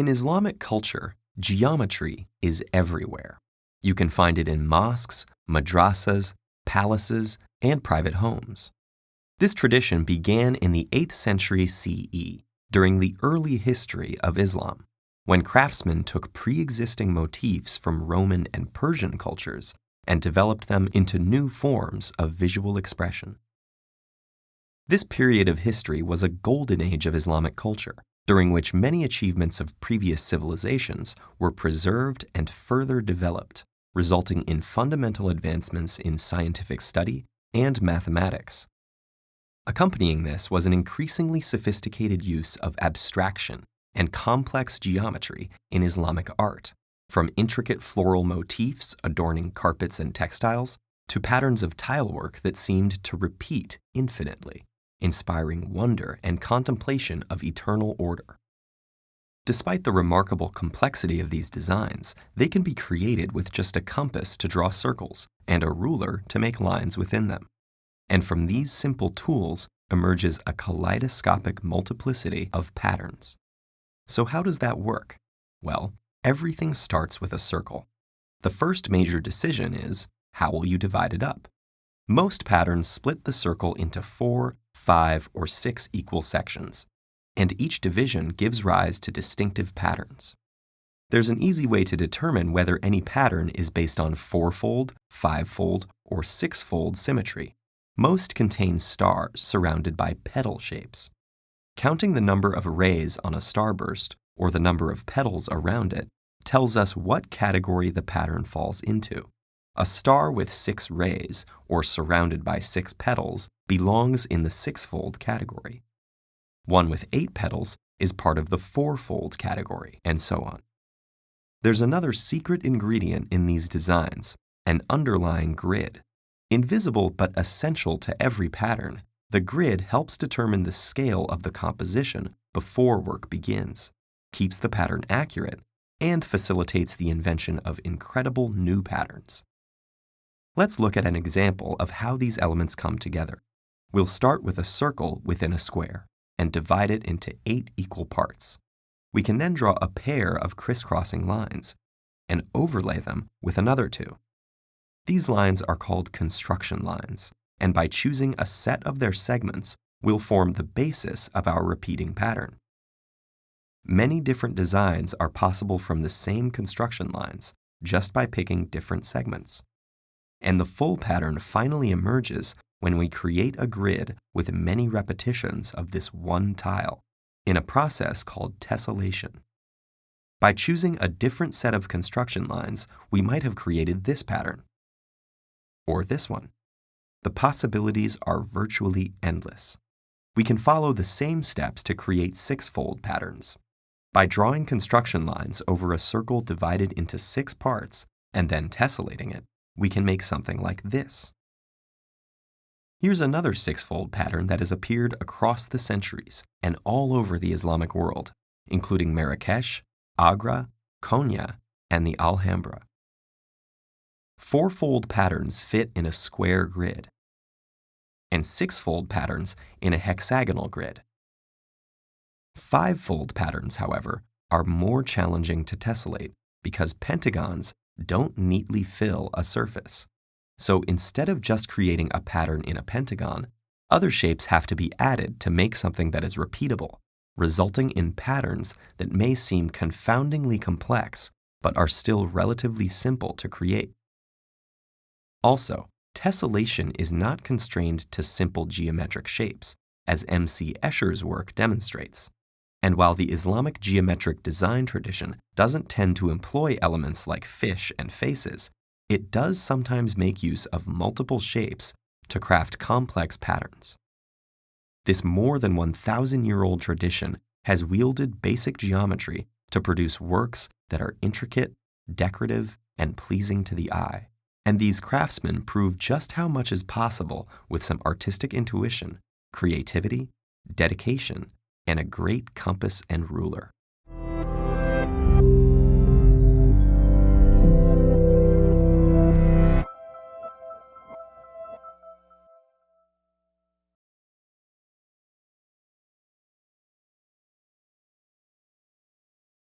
In Islamic culture, geometry is everywhere. You can find it in mosques, madrasas, palaces, and private homes. This tradition began in the 8th century CE, during the early history of Islam, when craftsmen took pre-existing motifs from Roman and Persian cultures and developed them into new forms of visual expression. This period of history was a golden age of Islamic culture, during which many achievements of previous civilizations were preserved and further developed, resulting in fundamental advancements in scientific study and mathematics. Accompanying this was an increasingly sophisticated use of abstraction and complex geometry in Islamic art, from intricate floral motifs adorning carpets and textiles to patterns of tilework that seemed to repeat infinitely, inspiring wonder and contemplation of eternal order. Despite the remarkable complexity of these designs, they can be created with just a compass to draw circles and a ruler to make lines within them. And from these simple tools emerges a kaleidoscopic multiplicity of patterns. So how does that work? Well, everything starts with a circle. The first major decision is, how will you divide it up? Most patterns split the circle into 4, 5, or 6 equal sections, and each division gives rise to distinctive patterns. There's an easy way to determine whether any pattern is based on 4-fold, 5-fold, or 6-fold symmetry. Most contain stars surrounded by petal shapes. Counting the number of rays on a starburst, or the number of petals around it, tells us what category the pattern falls into. A star with 6 rays, or surrounded by 6 petals, belongs in the 6-fold category. One with 8 petals is part of the 4-fold category, and so on. There's another secret ingredient in these designs, an underlying grid. Invisible but essential to every pattern, the grid helps determine the scale of the composition before work begins, keeps the pattern accurate, and facilitates the invention of incredible new patterns. Let's look at an example of how these elements come together. We'll start with a circle within a square and divide it into 8 equal parts. We can then draw a pair of crisscrossing lines and overlay them with another 2. These lines are called construction lines, and by choosing a set of their segments, will form the basis of our repeating pattern. Many different designs are possible from the same construction lines, just by picking different segments. And the full pattern finally emerges when we create a grid with many repetitions of this one tile, in a process called tessellation. By choosing a different set of construction lines, we might have created this pattern, or this one. The possibilities are virtually endless. We can follow the same steps to create 6-fold patterns. By drawing construction lines over a circle divided into 6 parts and then tessellating it, we can make something like this. Here's another 6-fold pattern that has appeared across the centuries and all over the Islamic world, including Marrakesh, Agra, Konya, and the Alhambra. 4-fold patterns fit in a square grid, and 6-fold patterns in a hexagonal grid. 5-fold patterns, however, are more challenging to tessellate because pentagons don't neatly fill a surface. So instead of just creating a pattern in a pentagon, other shapes have to be added to make something that is repeatable, resulting in patterns that may seem confoundingly complex but are still relatively simple to create. Also, tessellation is not constrained to simple geometric shapes, as M.C. Escher's work demonstrates. And while the Islamic geometric design tradition doesn't tend to employ elements like fish and faces, it does sometimes make use of multiple shapes to craft complex patterns. This more than 1,000-year-old tradition has wielded basic geometry to produce works that are intricate, decorative, and pleasing to the eye. And these craftsmen prove just how much is possible with some artistic intuition, creativity, dedication, and a great compass and ruler.